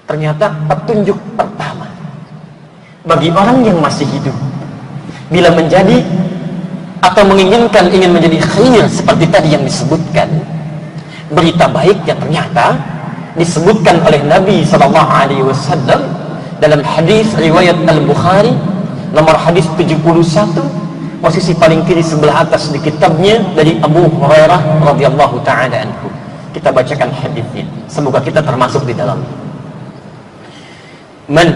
Ternyata petunjuk pertama bagi orang yang masih hidup bila menjadi atau ingin menjadi khair seperti tadi yang disebutkan, berita baik yang ternyata disebutkan oleh Nabi SAW dalam hadis riwayat Al-Bukhari nomor hadis 71, posisi paling kiri sebelah atas di kitabnya, dari Abu Hurairah radhiyallahu taala anhu. Kita bacakan hadisnya, semoga kita termasuk di dalamnya. Man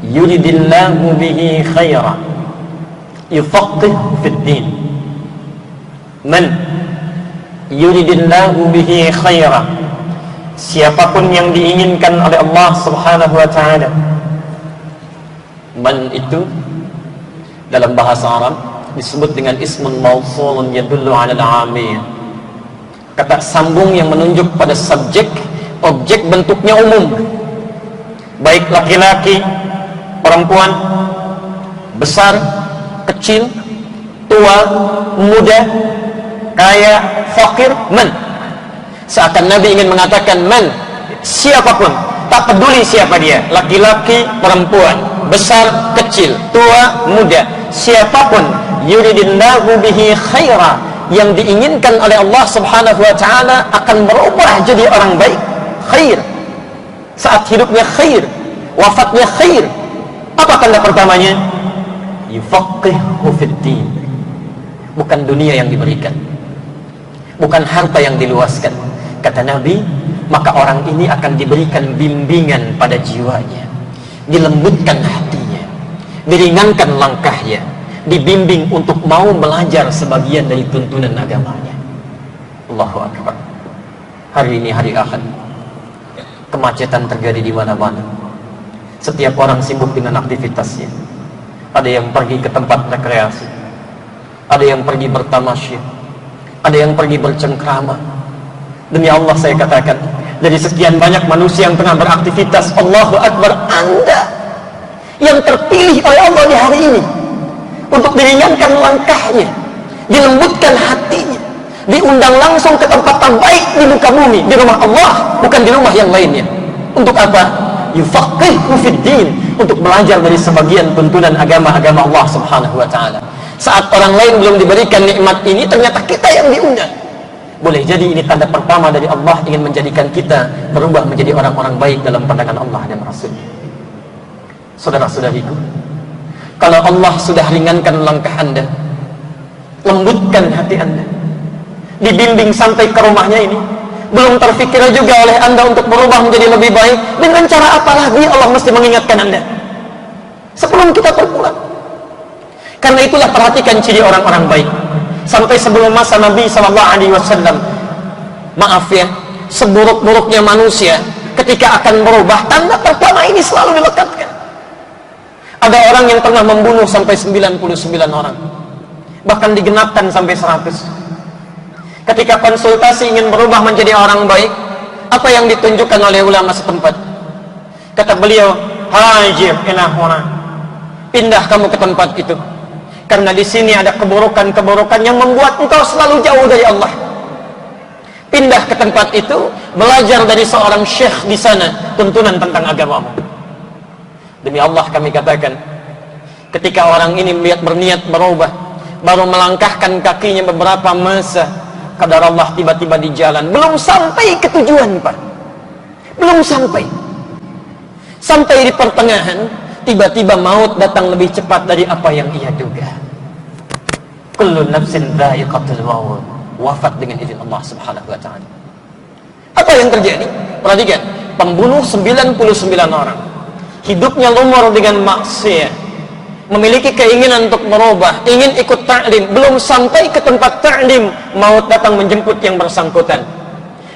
yuridillahu bihi khairan yufaqqihhu fid din. Man yuridillahu bihi khairan, siapapun yang diinginkan oleh Allah Subhanahu wa taala. Man itu dalam bahasa Arab disebut dengan ismun mausulun yadullu 'ala al-'amil. Kata sambung yang menunjuk pada subjek, objek bentuknya umum. Baik laki-laki, perempuan, besar, kecil, tua, muda, kaya, fakir, man. Seakan Nabi ingin mengatakan man, siapapun, tak peduli siapa dia, laki-laki, perempuan, besar, kecil, tua, muda, siapapun, yuridillahu bihi khaira, yang diinginkan oleh Allah Subhanahu wa taala akan berubah jadi orang baik, khair. Saat hidupnya khair, wafatnya khair. Apa tanda pertamanya? Yufaqqihhu fid din. Bukan dunia yang diberikan, bukan harta yang diluaskan. Kata Nabi, maka orang ini akan diberikan bimbingan pada jiwanya, dilembutkan hatinya, diringankan langkahnya, dibimbing untuk mau belajar sebagian dari tuntunan agamanya. Allahu Akbar. Hari ini hari Ahad, kemacetan terjadi di mana-mana. Setiap orang sibuk dengan aktivitasnya. Ada yang pergi ke tempat rekreasi, ada yang pergi bertamasya, ada yang pergi bercengkrama. Demi Allah saya katakan, dari sekian banyak manusia yang tengah beraktivitas, Allahu Akbar, Anda yang terpilih oleh Allah di hari ini untuk diringankan langkahnya, dilembutkan hatinya, diundang langsung ke tempat terbaik di muka bumi, di rumah Allah, bukan di rumah yang lainnya. Untuk apa? Yufaqqihhu fid din, untuk belajar dari sebagian tuntunan agama-agama Allah Subhanahu wa taala. Saat orang lain belum diberikan nikmat ini, ternyata kita yang diundang. Boleh jadi ini tanda pertama dari Allah ingin menjadikan kita berubah menjadi orang-orang baik dalam pandangan Allah dan Rasul-Nya. Saudara-saudariku, kalau Allah sudah ringankan langkah Anda, lembutkan hati Anda, dibimbing sampai ke rumahnya ini, belum terfikir juga oleh Anda untuk berubah menjadi lebih baik, dengan cara apa lagi Allah mesti mengingatkan Anda sebelum kita berpulang? Karena itulah perhatikan ciri orang-orang baik. Sampai sebelum masa Nabi SAW, maaf ya, seburuk-buruknya manusia ketika akan berubah, tanda pertama ini selalu dilekatkan. Ada orang yang pernah membunuh sampai 99 orang, bahkan digenapkan sampai 100. Ketika konsultasi ingin berubah menjadi orang baik, apa yang ditunjukkan oleh ulama setempat? Kata beliau, hajir inahuna, pindah kamu ke tempat itu, karena di sini ada keburukan-keburukan yang membuat engkau selalu jauh dari Allah. Pindah ke tempat itu, belajar dari seorang syekh di sana tuntunan tentang agamamu. Demi Allah kami katakan, ketika orang ini berniat berubah, baru melangkahkan kakinya beberapa masa, kadar Allah tiba-tiba di jalan, belum sampai ke tujuan Pak, belum sampai di pertengahan, tiba-tiba maut datang lebih cepat dari apa yang ia duga. Kullu nafsin dha'iqatul maut, wafat dengan izin Allah Subhanahu wa taala. Apa yang terjadi? Perhatikan, pembunuh 99 orang, hidupnya lumur dengan maksiat, memiliki keinginan untuk merubah, ingin ikut ta'lim, belum sampai ke tempat ta'lim, maut datang menjemput yang bersangkutan.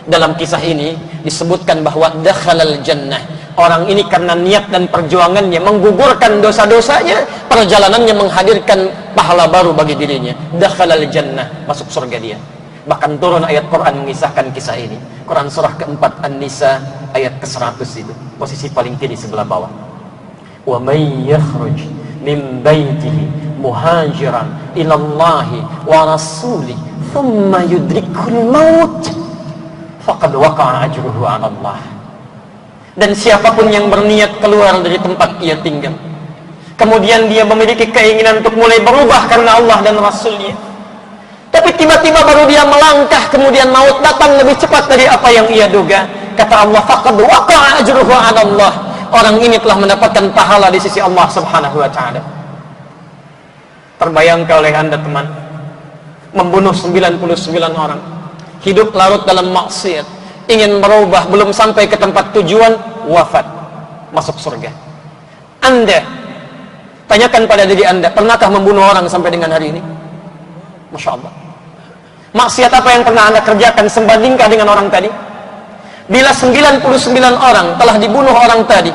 Dalam kisah ini disebutkan bahwa dakhalal jannah, orang ini karena niat dan perjuangannya menggugurkan dosa-dosanya, perjalanannya menghadirkan pahala baru bagi dirinya. Dakhalal jannah, masuk surga dia. Bahkan turun ayat Quran mengisahkan kisah ini. Quran surah keempat An-Nisa ayat ke-100 itu, posisi paling kiri sebelah bawah. Wa may yakhruj min baitihi muhajiran ilallahi wa rasulih thumma yudrikul maut faqad waqa'a ajruhu 'ala Allah. Dan siapapun yang berniat keluar dari tempat ia tinggal, kemudian dia memiliki keinginan untuk mulai berubah karena Allah dan Rasulnya, tapi tiba-tiba baru dia melangkah, kemudian maut datang lebih cepat dari apa yang ia duga, kata Allah, faqad waqa'a ajruhu 'ala Allah. Orang ini telah mendapatkan pahala di sisi Allah Subhanahu wa taala. Terbayangkan oleh Anda teman, membunuh 99 orang, hidup larut dalam maksiat, ingin merubah, belum sampai ke tempat tujuan, wafat, masuk surga. Anda tanyakan pada diri Anda, pernahkah membunuh orang sampai dengan hari ini? Masya Allah. Maksiat apa yang pernah Anda kerjakan sebandingkah dengan orang tadi? Bila 99 orang telah dibunuh orang tadi,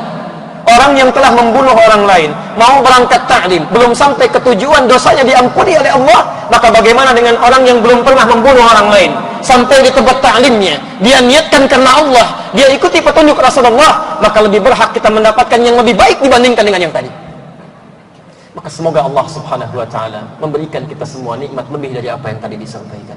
orang yang telah membunuh orang lain, mau berangkat ta'lim, belum sampai ke tujuan, dosanya diampuni oleh Allah, maka bagaimana dengan orang yang belum pernah membunuh orang lain, sampai di tempat ta'limnya, dia niatkan karena Allah, dia ikuti petunjuk Rasulullah, maka lebih berhak kita mendapatkan yang lebih baik dibandingkan dengan yang tadi. Maka semoga Allah Subhanahu wa taala memberikan kita semua nikmat lebih dari apa yang tadi disampaikan.